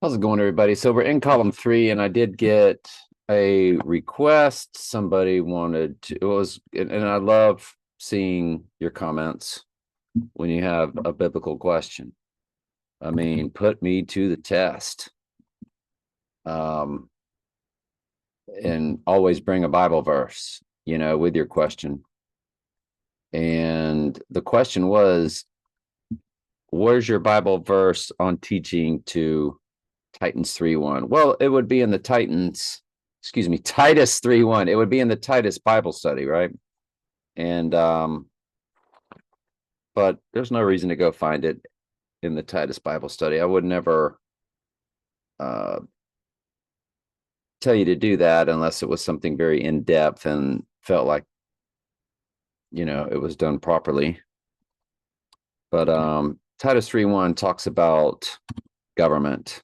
How's it going, everybody? So we're in column 3, and I did get a request. Somebody wanted to, it was, and I love seeing your comments when you have a biblical question. I mean, put me to the test. Um, and always bring a Bible verse, with your question. And the question was, where's your Bible verse on teaching to Titans 3:1? Well, it would be in the Titus 3:1. It would be in the Titus Bible study, right? And but there's no reason to go find it in the Titus Bible study. I would never uh tell you to do that unless it was something very in depth and felt like it was done properly. But Titus 3:1 talks about government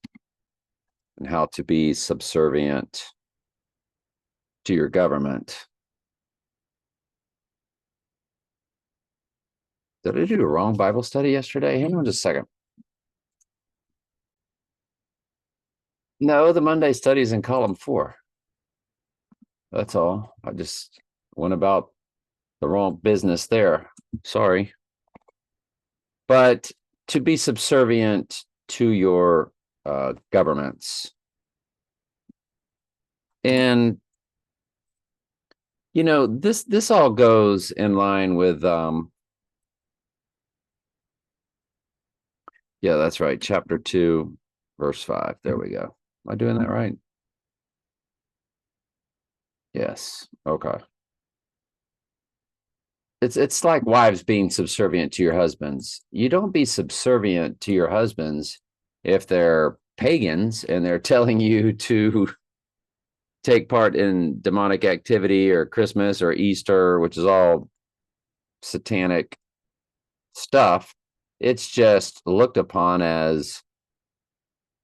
and how to be subservient to your government. Did I do a wrong Bible study yesterday? Hang on just a second. No, the Monday study is in column 4. That's all. I just went about the wrong business there. Sorry. But to be subservient to your governments. And this all goes in line with yeah, that's right. Chapter 2, verse 5. There we go. Am I doing that right? Yes. Okay. It's like wives being subservient to your husbands. You don't be subservient to your husbands if they're pagans and they're telling you to take part in demonic activity or Christmas or Easter, which is all satanic stuff. It's just looked upon as,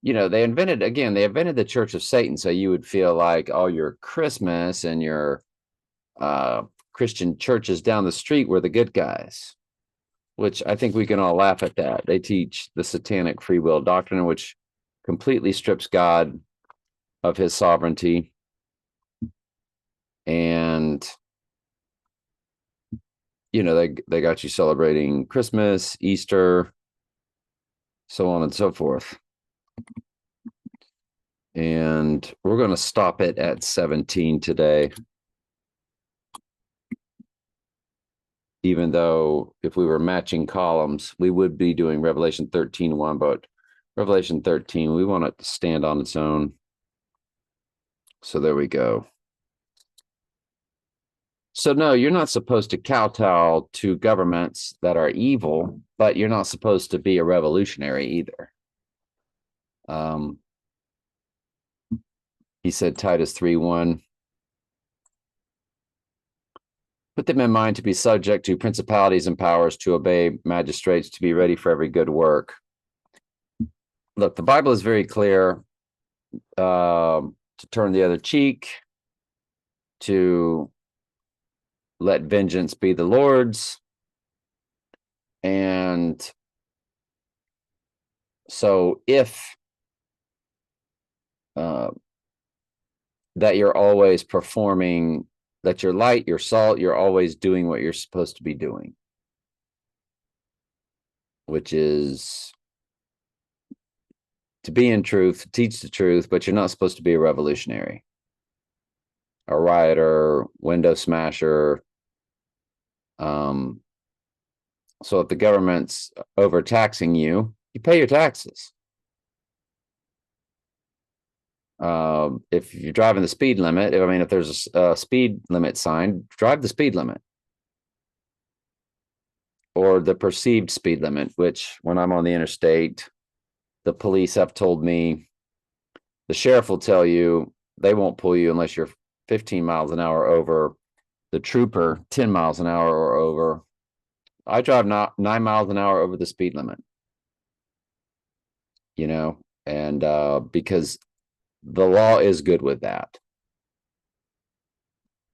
they invented the Church of Satan. So you would feel like, oh, your Christmas and your Christian churches down the street were the good guys, which I think we can all laugh at that. They teach the satanic free will doctrine, which completely strips God of his sovereignty. And, they got you celebrating Christmas, Easter, so on and so forth. And we're going to stop it at 17 today. Even though if we were matching columns, we would be doing Revelation 13:1, but Revelation 13, we want it to stand on its own. So there we go. So no, you're not supposed to kowtow to governments that are evil, but you're not supposed to be a revolutionary either. He said, Titus 3:1, put them in mind to be subject to principalities and powers, to obey magistrates, to be ready for every good work. Look, the Bible is very clear to turn the other cheek, to let vengeance be the Lord's. And so if that you're always performing, that you're light, you're salt, you're always doing what you're supposed to be doing, which is to be in truth, teach the truth, but you're not supposed to be a revolutionary, a rioter, window smasher. So if the government's overtaxing you, you pay your taxes. If you're driving the speed limit, if there's a speed limit sign, drive the speed limit or the perceived speed limit, which when I'm on the interstate, the police have told me, the sheriff will tell you they won't pull you unless you're 15 miles an hour over, the trooper 10 miles an hour or over. I drive 9 miles an hour over the speed limit, and because the law is good with that.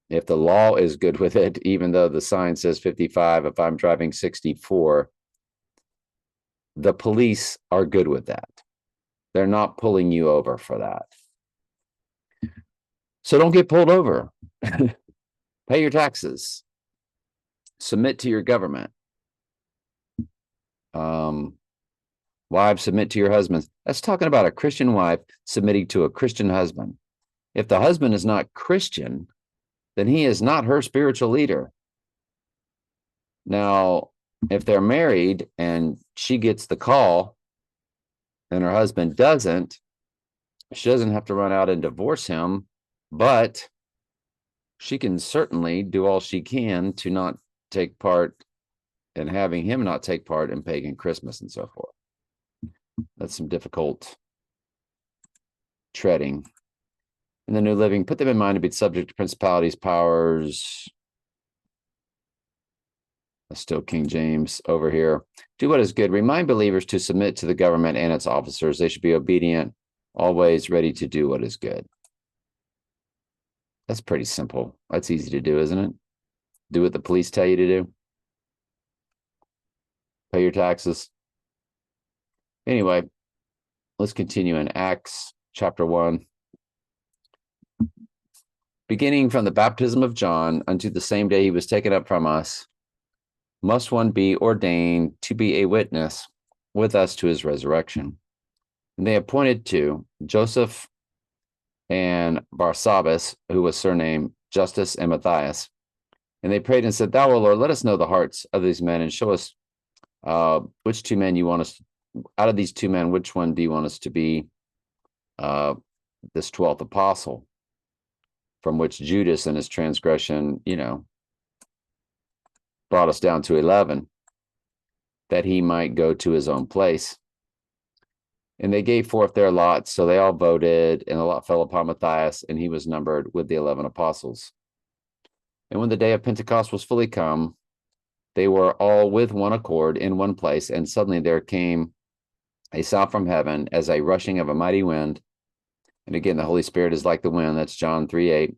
If the law is good with it, even though the sign says 55, if I'm driving 64, the police are good with that. They're not pulling you over for that. So don't get pulled over. Pay your taxes. Submit to your government. Wives, submit to your husbands. That's talking about a Christian wife submitting to a Christian husband. If the husband is not Christian, then he is not her spiritual leader. Now, if they're married and she gets the call and her husband doesn't, she doesn't have to run out and divorce him, but she can certainly do all she can to not take part and having him not take part in pagan Christmas and so forth. That's some difficult treading. In the New Living, put them in mind to be subject to principalities, powers. That's still King James over here. Do what is good. Remind believers to submit to the government and its officers. They should be obedient, always ready to do what is good. That's pretty simple. That's easy to do, isn't it? Do what the police tell you to do. Pay your taxes. Anyway, let's continue in Acts chapter 1. Beginning from the baptism of John unto the same day he was taken up from us, must one be ordained to be a witness with us to his resurrection. And they appointed two, Joseph and Barsabbas, who was surnamed Justus and Matthias. And they prayed and said, Thou, O Lord, let us know the hearts of these men and show us which two men you want us, out of these two men, which one do you want us to be this 12th apostle, from which Judas and his transgression, brought us down to 11, that he might go to his own place. And they gave forth their lots, so they all voted, and the lot fell upon Matthias, and he was numbered with the 11 apostles. And when the day of Pentecost was fully come, they were all with one accord in one place, and suddenly there came a sound from heaven as a rushing of a mighty wind. And again, the Holy Spirit is like the wind. That's John 3:8.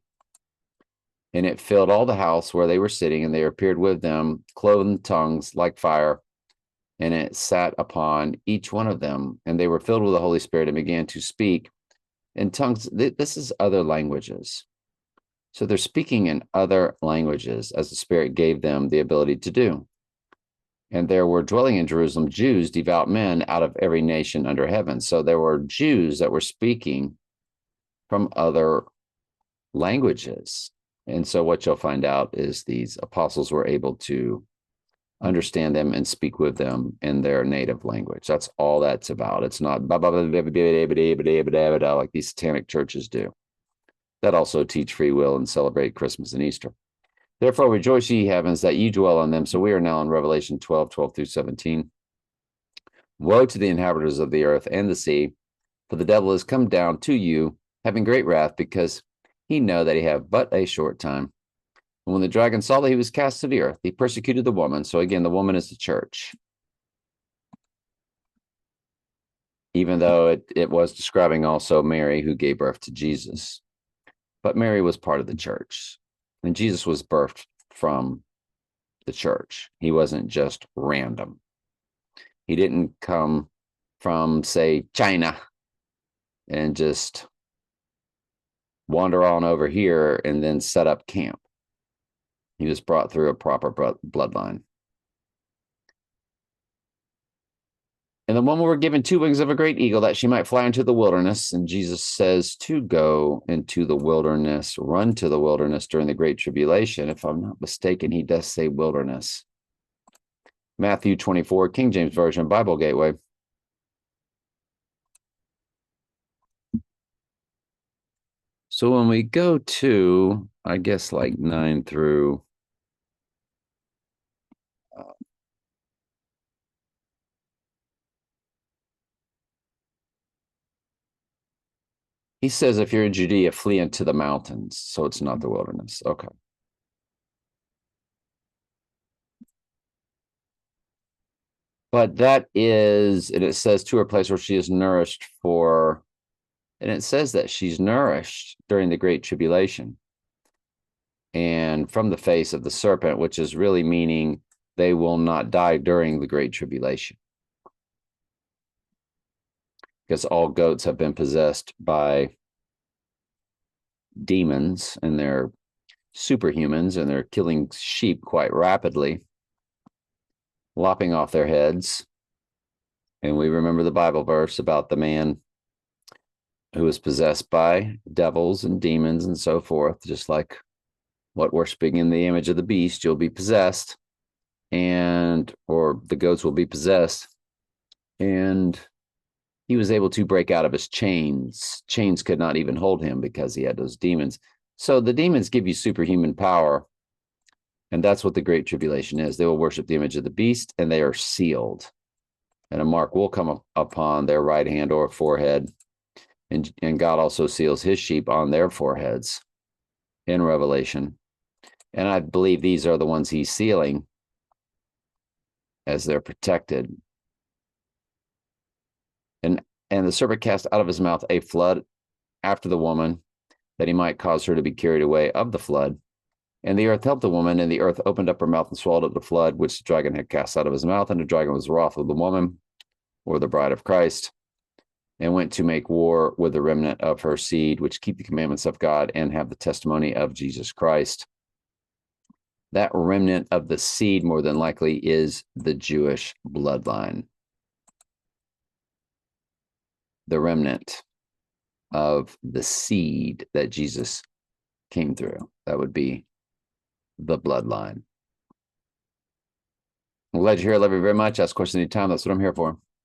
And it filled all the house where they were sitting, and there appeared with them cloven tongues like fire, and it sat upon each one of them. And they were filled with the Holy Spirit and began to speak in tongues. This is other languages. So they're speaking in other languages as the Spirit gave them the ability to do. And there were dwelling in Jerusalem Jews, devout men out of every nation under heaven. So there were Jews that were speaking from other languages. And so what you'll find out is these apostles were able to understand them and speak with them in their native language. That's all that's about. It's not like these satanic churches do, that also teach free will and celebrate Christmas and Easter. Therefore, rejoice, ye heavens, that ye dwell on them. So we are now in Revelation 12 through 17. Woe to the inhabitants of the earth and the sea, for the devil is come down to you, having great wrath, because he know that he have but a short time. And when the dragon saw that he was cast to the earth, he persecuted the woman. So again, the woman is the church. Even though it was describing also Mary, who gave birth to Jesus. But Mary was part of the church. And Jesus was birthed from the church. He wasn't just random. He didn't come from, say, China and just wander on over here and then set up camp. He was brought through a proper bloodline. And the woman were given two wings of a great eagle, that she might fly into the wilderness. And Jesus says to go into the wilderness, run to the wilderness during the great tribulation. If I'm not mistaken, he does say wilderness. Matthew 24, King James Version, Bible Gateway. So when we go to, I guess, like 9 through he says, if you're in Judea, flee into the mountains. So it's not the wilderness. Okay. But that is, and it says to her place where she is nourished for, and it says that she's nourished during the great tribulation and from the face of the serpent, which is really meaning they will not die during the great tribulation. because all goats have been possessed by demons and they're superhumans and they're killing sheep quite rapidly, lopping off their heads. And we remember the Bible verse about the man who was possessed by devils and demons and so forth, just like what worshiping in the image of the beast, you'll be possessed, or the goats will be possessed. And he was able to break out of his chains. Chains could not even hold him because he had those demons. So the demons give you superhuman power. And that's what the Great Tribulation is. They will worship the image of the beast, and they are sealed. And a mark will come upon their right hand or forehead. And God also seals his sheep on their foreheads in Revelation. And I believe these are the ones he's sealing as they're protected. And the serpent cast out of his mouth a flood after the woman, that he might cause her to be carried away of the flood. And the earth helped the woman, and the earth opened up her mouth and swallowed up the flood, which the dragon had cast out of his mouth. And the dragon was wroth with the woman, or the bride of Christ, and went to make war with the remnant of her seed, which keep the commandments of God and have the testimony of Jesus Christ. That remnant of the seed, more than likely, is the Jewish bloodline. The remnant of the seed that Jesus came through. That would be the bloodline. I'm glad you're here. I love you very much. Ask questions anytime. That's what I'm here for.